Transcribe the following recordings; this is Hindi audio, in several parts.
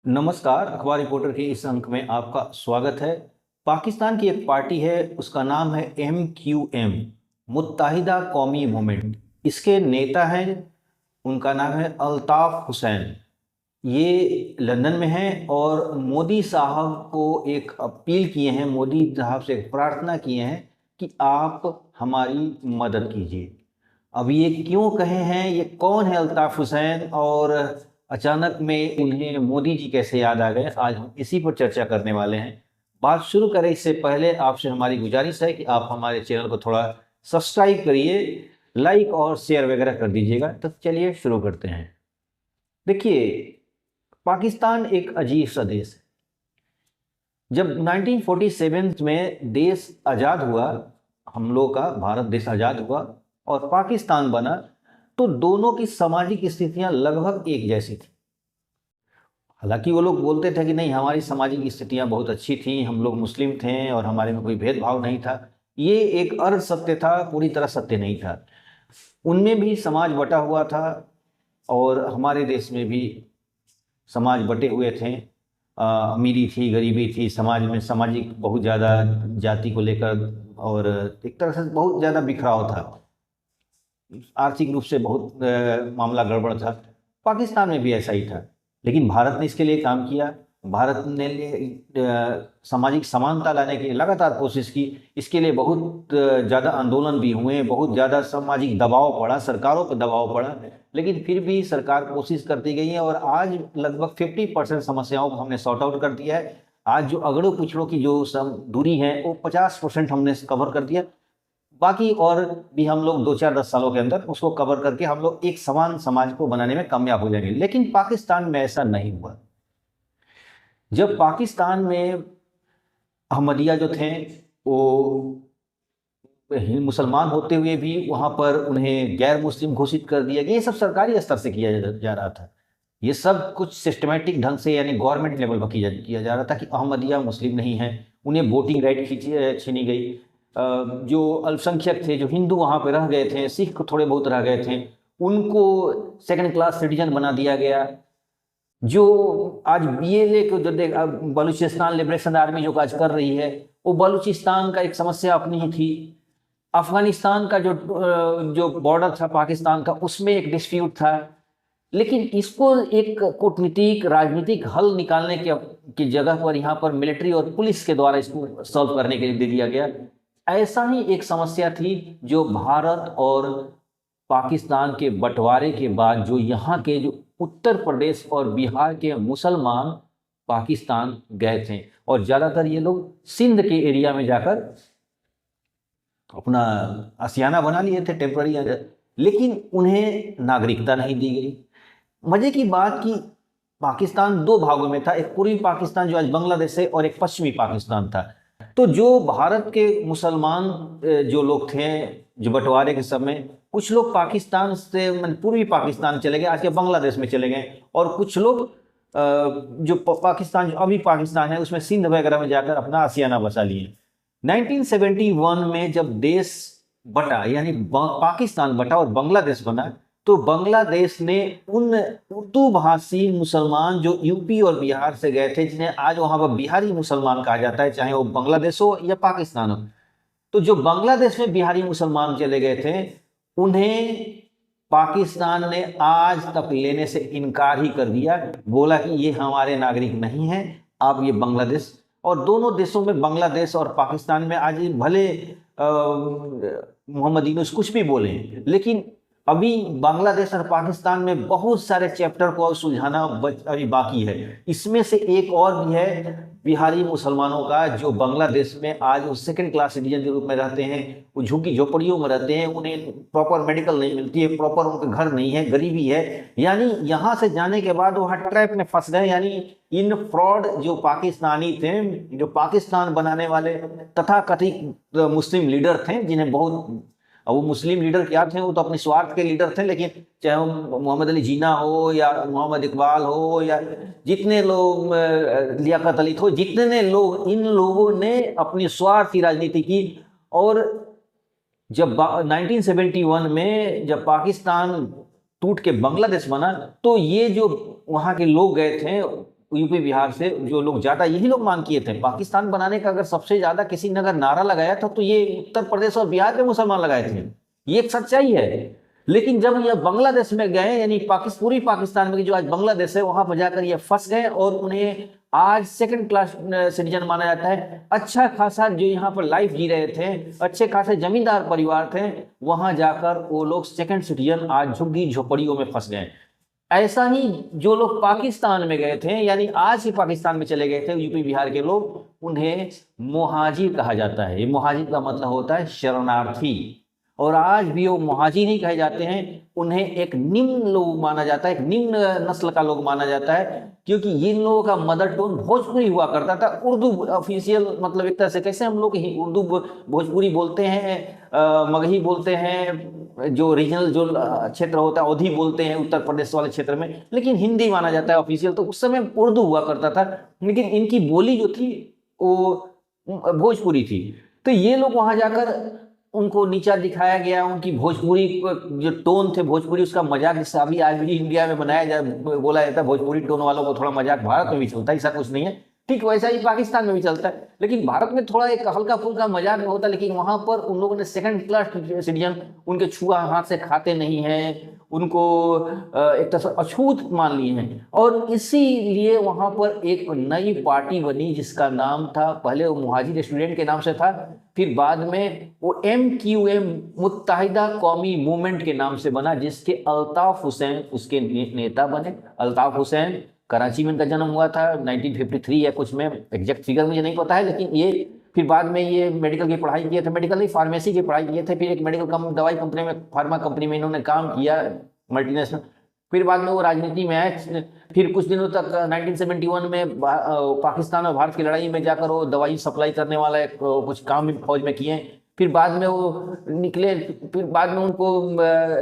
नमस्कार, अखबार रिपोर्टर के इस अंक में आपका स्वागत है। पाकिस्तान की एक पार्टी है, उसका नाम है MQM, मुत्ताहिदा कौमी मूवमेंट। इसके नेता हैं, उनका नाम है अल्ताफ हुसैन। ये लंदन में हैं और मोदी साहब को एक अपील किए हैं, मोदी साहब से एक प्रार्थना किए हैं कि आप हमारी मदद कीजिए। अब ये क्यों कहे हैं, ये कौन है अल्ताफ हुसैन और अचानक में उन्हें मोदी जी कैसे याद आ गए, आज हम इसी पर चर्चा करने वाले हैं। बात शुरू करें इससे पहले आपसे हमारी गुजारिश है कि आप हमारे चैनल को थोड़ा सब्सक्राइब करिए, लाइक और शेयर वगैरह कर दीजिएगा। तो चलिए शुरू करते हैं। देखिए, पाकिस्तान एक अजीब सा देश है। जब 1947 में देश आज़ाद हुआ, हम लोग का भारत देश आज़ाद हुआ और पाकिस्तान बना, तो दोनों की सामाजिक स्थितियां लगभग एक जैसी थी। हालांकि वो लोग बोलते थे कि नहीं, हमारी सामाजिक स्थितियां बहुत अच्छी थी, हम लोग मुस्लिम थे और हमारे में कोई भेदभाव नहीं था। ये एक अर्ध सत्य था, पूरी तरह सत्य नहीं था। उनमें भी समाज बटा हुआ था और हमारे देश में भी समाज बटे हुए थे। अमीरी थी, गरीबी थी, समाज में सामाजिक बहुत ज़्यादा जाति को लेकर और एक तरह से बहुत ज़्यादा बिखराव था। आर्थिक रूप से बहुत मामला गड़बड़ था। पाकिस्तान में भी ऐसा ही था, लेकिन भारत ने इसके लिए काम किया। भारत ने सामाजिक समानता लाने की लगातार कोशिश की। इसके लिए बहुत ज़्यादा आंदोलन भी हुए, बहुत ज़्यादा सामाजिक दबाव पड़ा, सरकारों पर दबाव पड़ा, लेकिन फिर भी सरकार कोशिश करती गई है और आज लगभग 50% समस्याओं को हमने सॉर्ट आउट कर दिया है। आज जो अगड़ों पिछड़ों की जो दूरी है वो 50% हमने कवर कर दिया। बाकी और भी हम लोग 2-4-10 सालों के अंदर उसको कवर करके हम लोग एक समान समाज को बनाने में कामयाब हो जाएंगे। लेकिन पाकिस्तान में ऐसा नहीं हुआ। जब पाकिस्तान में अहमदिया जो थे, वो मुसलमान होते हुए भी वहाँ पर उन्हें गैर मुस्लिम घोषित कर दिया गया। ये सब सरकारी स्तर से किया जा रहा था। ये सब कुछ सिस्टमेटिक ढंग से, यानी गवर्नमेंट लेवल पर किया जा रहा था कि अहमदिया मुस्लिम नहीं है, उन्हें वोटिंग राइट छीनी गई। जो अल्पसंख्यक थे, जो हिंदू वहाँ पर रह गए थे, सिख थोड़े बहुत रह गए थे, उनको सेकंड क्लास सिटीजन बना दिया गया। जो आज BLA को जो बलूचिस्तान लिबरेशन आर्मी जो आज कर रही है, वो बलूचिस्तान का एक समस्या अपनी ही थी। अफगानिस्तान का जो बॉर्डर था पाकिस्तान का, उसमें एक डिस्प्यूट था, लेकिन इसको एक कूटनीतिक राजनीतिक हल निकालने की जगह पर यहाँ पर मिलिट्री और पुलिस के द्वारा इसको सॉल्व करने के लिए दे दिया गया। ऐसा ही एक समस्या थी जो भारत और पाकिस्तान के बंटवारे के बाद जो यहाँ के जो उत्तर प्रदेश और बिहार के मुसलमान पाकिस्तान गए थे और ज़्यादातर ये लोग सिंध के एरिया में जाकर अपना आशियाना बना लिए थे टेम्पररी, लेकिन उन्हें नागरिकता नहीं दी गई। मजे की बात कि पाकिस्तान दो भागों में था, एक पूर्वी पाकिस्तान जो आज बांग्लादेश है और एक पश्चिमी पाकिस्तान था। तो जो भारत के मुसलमान जो लोग थे, जो बंटवारे के समय कुछ लोग पाकिस्तान से पूर्वी पाकिस्तान चले गए, आज के बांग्लादेश में चले गए, और कुछ लोग जो पाकिस्तान जो अभी पाकिस्तान है उसमें सिंध वगैरह में जाकर अपना आशियाना बसा लिए। 1971 में जब देश बटा, यानी पाकिस्तान बटा और बांग्लादेश बना, तो बांग्लादेश ने उन उर्दू भाषी मुसलमान जो यूपी और बिहार से गए थे, जिन्हें आज वहाँ पर बिहारी मुसलमान कहा जाता है, चाहे वो बांग्लादेश हो या पाकिस्तान हो, तो जो बांग्लादेश में बिहारी मुसलमान चले गए थे, उन्हें पाकिस्तान ने आज तक लेने से इनकार ही कर दिया। बोला कि ये हमारे नागरिक नहीं हैं, आप ये बांग्लादेश। और दोनों देशों में, बांग्लादेश और पाकिस्तान में, आज भले मोहम्मद यूनुस कुछ भी बोले, लेकिन अभी बांग्लादेश और पाकिस्तान में बहुत सारे चैप्टर को सुलझाना अभी बाकी है। इसमें से एक और भी है बिहारी मुसलमानों का, जो बांग्लादेश में आज वो सेकंड क्लास सिटीजन के रूप में रहते हैं, वो झुग्गी झोपड़ियों में रहते हैं, उन्हें प्रॉपर मेडिकल नहीं मिलती है, प्रॉपर उनके घर नहीं है, गरीबी है, यानी यहाँ से जाने के बाद वो ट्रैप में फंस गए। यानी इन फ्रॉड जो पाकिस्तानी थे, जो पाकिस्तान बनाने वाले तथाकथित मुस्लिम लीडर थे, जिन्हें बहुत, अब वो मुस्लिम लीडर क्या थे, वो तो अपने स्वार्थ के लीडर थे, लेकिन चाहे वो मोहम्मद अली जिन्ना हो या मोहम्मद इकबाल हो या जितने लोग, लियाकत अली हो, जितने लोग, इन लोगों ने अपनी स्वार्थी राजनीति की। और जब 1971 में जब पाकिस्तान टूट के बांग्लादेश बना, तो ये जो वहाँ के लोग गए थे यूपी बिहार से जो लोग ज़्यादा, यही लोग मांग किए थे पाकिस्तान बनाने का। अगर सबसे ज़्यादा किसी ने अगर नारा लगाया था तो ये उत्तर प्रदेश और बिहार के मुसलमान लगाए थे, ये एक सच्चाई है। लेकिन जब ये बांग्लादेश में गए, यानी पूरी पाकिस्तान में जो आज बांग्लादेश है, वहां पर जाकर ये फंस गए और उन्हें आज सेकंड क्लास सिटीजन माना जाता है। अच्छा खासा जो यहाँ पर लाइफ जी रहे थे, अच्छे खासे जमींदार परिवार थे, वहां जाकर वो लोग सेकंड सिटीजन आज झुग्गी झोपड़ियों में फंस गए। ऐसा ही जो लोग पाकिस्तान में गए थे, यानी आज ही पाकिस्तान में चले गए थे यूपी बिहार के लोग, उन्हें मुहाजिर कहा जाता है। ये मुहाजिर का मतलब होता है शरणार्थी। और आज भी वो मुहाजिर ही कहे जाते हैं। उन्हें एक निम्न लोग माना जाता है, एक निम्न नस्ल का लोग माना जाता है, क्योंकि इन लोगों का मदर टोन भोजपुरी हुआ करता था। उर्दू ऑफिशियल, मतलब एक तरह से कैसे हम लोग उर्दू भोजपुरी बोलते हैं, मगही बोलते हैं, जो रीजनल जो क्षेत्र होता है अवधी बोलते हैं उत्तर प्रदेश वाले क्षेत्र में, लेकिन हिंदी माना जाता है ऑफिशियल। तो उस समय उर्दू हुआ करता था, लेकिन इनकी बोली जो थी वो भोजपुरी थी। तो ये लोग वहाँ जाकर उनको नीचा दिखाया गया, उनकी भोजपुरी जो टोन थे भोजपुरी, उसका मजाक जैसा अभी आज भी इंडिया में बनाया जाए, बोला जाता है भोजपुरी टोन वालों को थोड़ा मजाक भारत में भी चलता है, ऐसा कुछ नहीं है, ठीक वैसा ही पाकिस्तान में भी चलता है। लेकिन भारत में थोड़ा एक हल्का फुल्का मजाक होता है, लेकिन वहाँ पर उन लोगों ने सेकंड क्लास सिटीजन, उनके छुआ हाथ से खाते नहीं हैं, उनको एक तरह से अछूत मान लिए हैं। और इसीलिए वहाँ पर एक नई पार्टी बनी जिसका नाम था, पहले वो मुहाजिर स्टूडेंट के नाम से था, फिर बाद में वो MQM मुत्ताहिदा कौमी मूवमेंट के नाम से बना, जिसके अल्ताफ हुसैन उसके नेता बने। अल्ताफ हुसैन कराची में इनका जन्म हुआ था 1953 या कुछ में, एग्जैक्ट फिगर मुझे नहीं पता है, लेकिन ये फिर बाद में ये मेडिकल की पढ़ाई किए थे, मेडिकल नहीं फार्मेसी की पढ़ाई किए थे, फिर एक मेडिकल दवाई कंपनी में, फार्मा कंपनी में इन्होंने काम किया, मल्टीनेशनल। फिर बाद में वो राजनीति में आए, फिर कुछ दिनों तक 1971 में पाकिस्तान और भारत की लड़ाई में जाकर वो दवाई सप्लाई करने वाला एक कुछ काम भी फौज में किए। फिर बाद में वो निकले, फिर बाद में उनको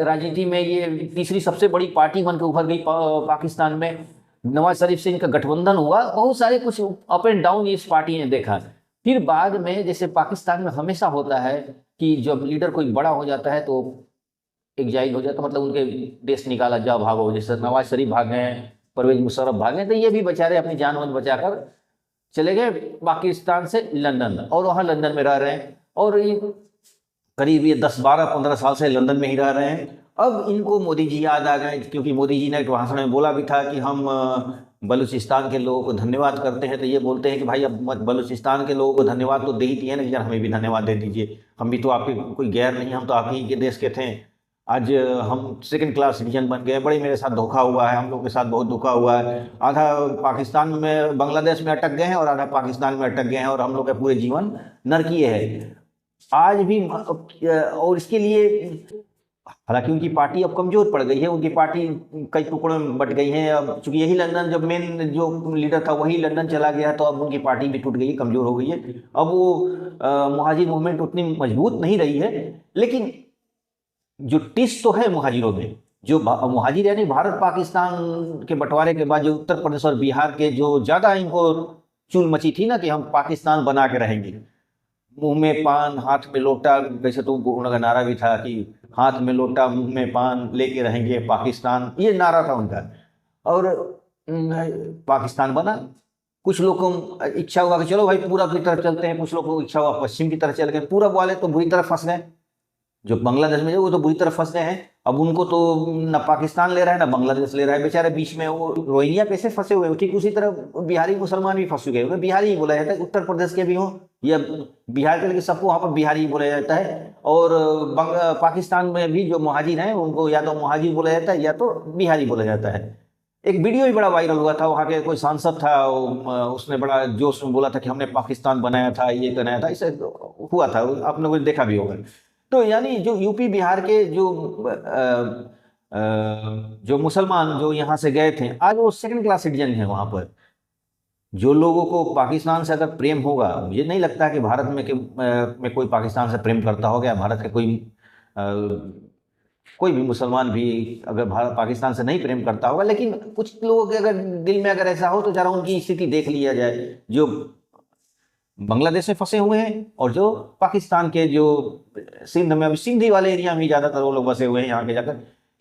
राजनीति में ये तीसरी सबसे बड़ी पार्टी बनकर उभर गई पाकिस्तान में। नवाज शरीफ से इनका गठबंधन हुआ, बहुत सारे कुछ अप एंड डाउन इस पार्टी ने देखा। फिर बाद में जैसे पाकिस्तान में हमेशा होता है कि जब लीडर कोई बड़ा हो जाता है तो एग्जाइल हो जाता, मतलब उनके देश निकाला, जाओ भागो, जैसे नवाज शरीफ भाग गए, परवेज मुशर्रफ भाग गए, तो ये भी बेचारे अपनी जान वान बचाकर चले गए पाकिस्तान से लंदन, और वहाँ लंदन में रह रहे हैं, और करीब ये 10-12-15 साल से लंदन में ही रह रहे हैं। अब इनको मोदी जी याद आ गए, क्योंकि मोदी जी ने एक भाषण में बोला भी था कि हम बलूचिस्तान के लोगों को धन्यवाद करते हैं। तो ये बोलते हैं कि भाई अब बलूचिस्तान के लोगों को धन्यवाद तो दे ही दिए ना, यार हमें भी धन्यवाद दे दीजिए, हम भी तो आपके कोई गैर नहीं, हम तो आप ही के देश के थे, आज हम सेकंड क्लास सिटीजन बन गए, बड़े मेरे साथ धोखा हुआ है, हम लोग के साथ बहुत धोखा हुआ है, आधा पाकिस्तान में बांग्लादेश में अटक गए हैं और आधा पाकिस्तान में अटक गए हैं, और हम लोग का पूरे जीवन नरकीय है आज भी। और इसके लिए हालांकि उनकी पार्टी अब कमजोर पड़ गई है, उनकी पार्टी कई टुकड़ों में बट गई है। अब चूंकि यही लंदन, जब मेन जो लीडर था वही लंदन चला गया, तो अब उनकी पार्टी भी टूट गई है, कमजोर हो गई है। अब वो मुहाजिर मूवमेंट उतनी मजबूत नहीं रही है। लेकिन जो टिस तो है मुहाजिरों में, जो मुहाजिर यानी भारत पाकिस्तान के बंटवारे के बाद जो उत्तर प्रदेश और बिहार के जो ज़्यादा इनको चूल मची थी ना कि हम पाकिस्तान बना के रहेंगे, मुंह में पान हाथ में लोटा, वैसे तो उनका नारा भी था कि हाथ में लोटा मुंह में पान लेके रहेंगे पाकिस्तान, ये नारा था उनका। और पाकिस्तान बना। कुछ लोग को इच्छा हुआ कि चलो भाई पूरब की तरफ चलते हैं, कुछ लोग को इच्छा हुआ पश्चिम की तरफ चल गए। पूरब वाले तो बुरी तरफ फंस गए, जो बांग्लादेश में वो तो बुरी तरफ फंस गए हैं। अब उनको तो न पाकिस्तान ले रहा है ना बांग्लादेश ले रहा है, बेचारे बीच में वो रोहिंग्या कैसे फंसे हुए। ठीक उसी तरह बिहारी मुसलमान भी फंस गए, उन्हें बिहारी ही बोला जाता है, उत्तर प्रदेश के भी हों या बिहार के, लेकिन सबको वहाँ पर बिहारी ही बोला जाता है। और पाकिस्तान में भी जो मुहाजिर हैं उनको या तो मुहाजिर बोला जाता है या तो बिहारी बोला जाता है। एक वीडियो भी बड़ा वायरल हुआ था, वहाँ के कोई सांसद था, उसने बड़ा जोश में बोला था कि हमने पाकिस्तान बनाया था, ये बनाया था, इसे हुआ था, आप लोगों ने देखा भी होगा। तो यानी जो यूपी बिहार के जो मुसलमान जो यहाँ से गए थे, आज वो सेकंड क्लास सिटीजन हैं वहाँ पर। जो लोगों को पाकिस्तान से अगर प्रेम होगा, मुझे नहीं लगता कि भारत में कोई पाकिस्तान से प्रेम करता होगा, या भारत के कोई भी मुसलमान भी अगर भारत पाकिस्तान से नहीं प्रेम करता होगा। लेकिन कुछ लोगों के अगर दिल में अगर ऐसा हो तो जरा उनकी स्थिति देख लिया जाए, जो बांग्लादेश में फंसे हुए हैं और जो पाकिस्तान के जो सिंध में, अभी सिंधी वाले एरिया में ज़्यादातर वो लोग बसे हुए हैं यहाँ के जाकर।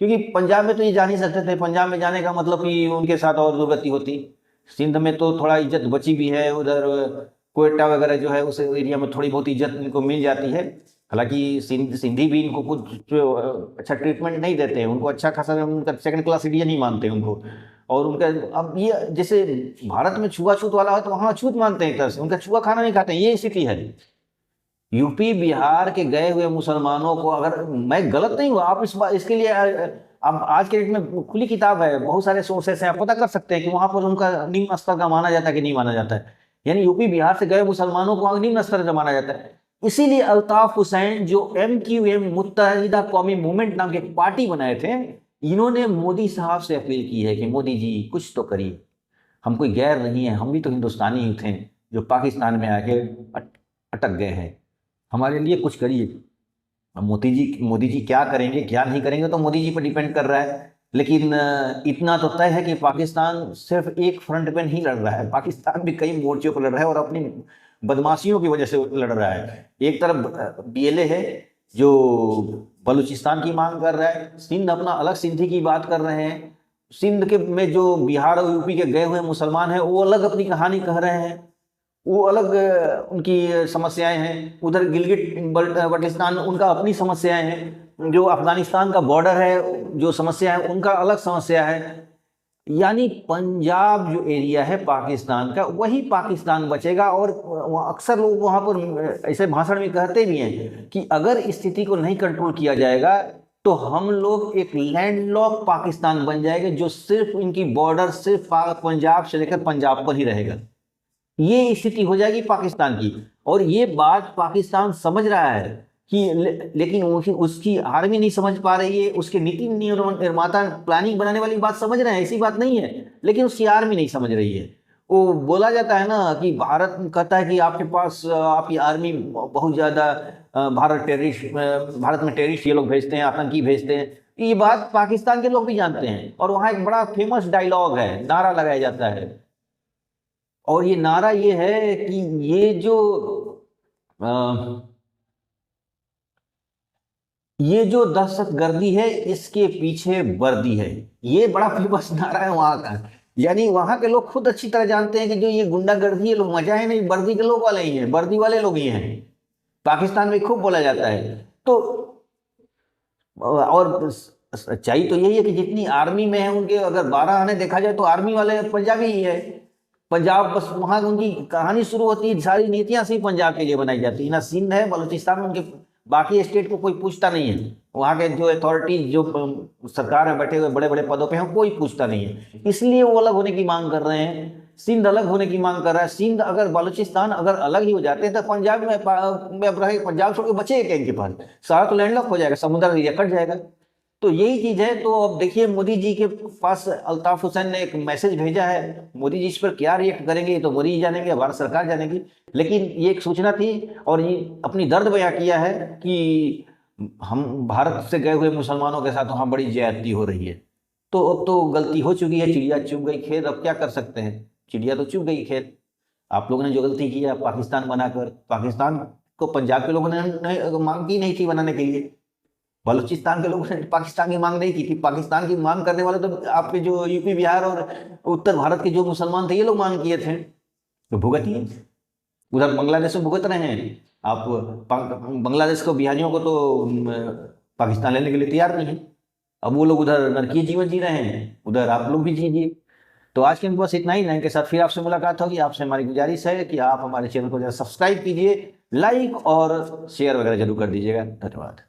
क्योंकि पंजाब में तो ये जा नहीं सकते थे, पंजाब में जाने का मतलब कि उनके साथ और दुर्गति होती, सिंध में तो थोड़ा इज्जत बची भी है, उधर कोयटा वगैरह जो है उस एरिया में थोड़ी बहुत इज्जत इनको मिल जाती है। हालांकि सिंधी भी इनको कुछ अच्छा ट्रीटमेंट नहीं देते हैं, उनको अच्छा खासा, उनका सेकंड क्लास सिटीजन ही मानते हैं उनको। और उनका अब ये जैसे भारत में छुआछूत वाला है तो वहाँ छूत मानते हैं एक तरह से, उनका छुआ खाना नहीं खाते हैं, ये स्थिति है। यूपी बिहार के गए हुए मुसलमानों को, अगर मैं गलत नहीं हूँ, आप इसके लिए अब आज के डेट में खुली किताब है, बहुत सारे सोर्सेस हैं, आप पता कर सकते हैं कि वहां पर उनका निम्न स्तर का माना जाता है कि नहीं माना जाता है। यानी यूपी बिहार से गए मुसलमानों को निम्न स्तर का माना जाता है। इसीलिए अल्ताफ हुसैन जो MQM मुत्तहिदा कौमी मूवमेंट नाम की एक पार्टी बनाए थे, इन्होंने मोदी साहब से अपील की है कि मोदी जी कुछ तो करिए, हम कोई गैर नहीं है, हम भी तो हिंदुस्तानी ही थे जो पाकिस्तान में आके अटक गए हैं, हमारे लिए कुछ करिए। अब मोदी जी क्या करेंगे क्या नहीं करेंगे तो मोदी जी पर डिपेंड कर रहा है। लेकिन इतना तो तय है कि पाकिस्तान सिर्फ एक फ्रंट पे नहीं लड़ रहा है, पाकिस्तान भी कई मोर्चों पर लड़ रहा है और अपनी बदमाशियों की वजह से लड़ रहा है। एक तरफ BLA है जो बलूचिस्तान की मांग कर रहा है, सिंध अपना अलग सिंधी की बात कर रहे हैं, सिंध के में जो बिहार और यूपी के गए हुए मुसलमान हैं वो अलग अपनी कहानी कह रहे हैं, वो अलग उनकी समस्याएं हैं। उधर गिलगिट बल्टिस्तान उनका अपनी समस्याएं हैं, जो अफगानिस्तान का बॉर्डर है जो समस्या है उनका अलग समस्या है। यानी पंजाब जो एरिया है पाकिस्तान का, वही पाकिस्तान बचेगा। और अक्सर लोग वहाँ पर ऐसे भाषण में कहते भी हैं कि अगर स्थिति को नहीं कंट्रोल किया जाएगा तो हम लोग एक लैंडलॉक पाकिस्तान बन जाएंगे, जो सिर्फ इनकी बॉर्डर सिर्फ पंजाब से लेकर पंजाब पर ही रहेगा। ये स्थिति हो जाएगी पाकिस्तान की। और ये बात पाकिस्तान समझ रहा है कि लेकिन उसकी आर्मी नहीं समझ पा रही है, उसके नीति निर्माता प्लानिंग बनाने वाली बात समझ रहे हैं, ऐसी बात नहीं है, लेकिन उसकी आर्मी नहीं समझ रही है। वो बोला जाता है ना कि भारत कहता है कि आपके पास आपकी आर्मी बहुत ज़्यादा, भारत में टेररिस्ट ये लोग भेजते हैं, आतंकी भेजते हैं। ये बात पाकिस्तान के लोग भी जानते हैं। और वहाँ एक बड़ा फेमस डायलॉग है, नारा लगाया जाता है, और ये नारा ये है कि ये जो दहशतगर्दी है इसके पीछे वर्दी है। ये बड़ा फेमस नारा है वहां का। यानी वहां के लोग खुद अच्छी तरह जानते हैं कि जो ये गुंडागर्दी है, लोग मजा है नहीं, वर्दी के लोग वाले ही हैं, वर्दी वाले लोग ही हैं। पाकिस्तान में खूब बोला जाता है। तो और सच्चाई तो यही है कि जितनी आर्मी में है उनके अगर 12 आने देखा जाए तो आर्मी वाले पंजाबी ही है। पंजाब बस वहाँ उनकी कहानी शुरू होती है, सारी नीतियाँ सिर्फ पंजाब के लिए बनाई जाती है। ना सिंध है, बलूचिस्तान में उनके बाकी स्टेट को कोई पूछता नहीं है। वहाँ के जो अथॉरिटीज जो सरकार में बैठे हुए बड़े बड़े पदों पे हैं कोई पूछता नहीं है, इसलिए वो अलग होने की मांग कर रहे हैं। सिंध अलग होने की मांग कर रहा है। सिंध अगर बलूचिस्तान अगर अलग ही हो जाते हैं तो पंजाब में रहे, पंजाब छोड़ के बचेगा क्या इनके पास? सारा तो लैंडलॉक हो जाएगा, समुद्र एरिया कट जाएगा। तो यही चीज है। तो अब देखिए मोदी जी के पास अल्ताफ हुसैन ने एक मैसेज भेजा है, मोदी जी इस पर क्या रिएक्ट करेंगे तो मोदी जी जानेंगे, भारत सरकार जानेगी। लेकिन ये एक सूचना थी और ये अपनी दर्द बयां किया है कि हम भारत से गए हुए मुसलमानों के साथ वहाँ बड़ी ज्यादती हो रही है। तो अब तो गलती हो चुकी है, चिड़िया चुग गई खेत, अब क्या कर सकते हैं, चिड़िया तो चुग गई खेत। आप लोगों ने जो गलती किया पाकिस्तान बनाकर, पाकिस्तान को पंजाब के लोगों ने मांग की नहीं थी बनाने के लिए, बलूचिस्तान के लोगों ने पाकिस्तान की मांग नहीं की थी। पाकिस्तान की मांग करने वाले तो आपके जो यूपी बिहार और उत्तर भारत के जो मुसलमान थे ये लोग मांग किए थे, तो भुगतिए। उधर बांग्लादेश में भुगत रहे हैं आप, बांग्लादेश को बिहारियों को तो पाकिस्तान लेने के लिए तैयार नहीं है। अब वो लोग उधर नरकीय जीवन जी रहे हैं, उधर आप लोग भी जीजिए। तो आज के बस इतना ही। के साथ फिर आपसे मुलाकात होगी। आपसे हमारी गुजारिश है कि आप हमारे चैनल को जरा सब्सक्राइब कीजिए, लाइक और शेयर वगैरह जरूर कर दीजिएगा। धन्यवाद।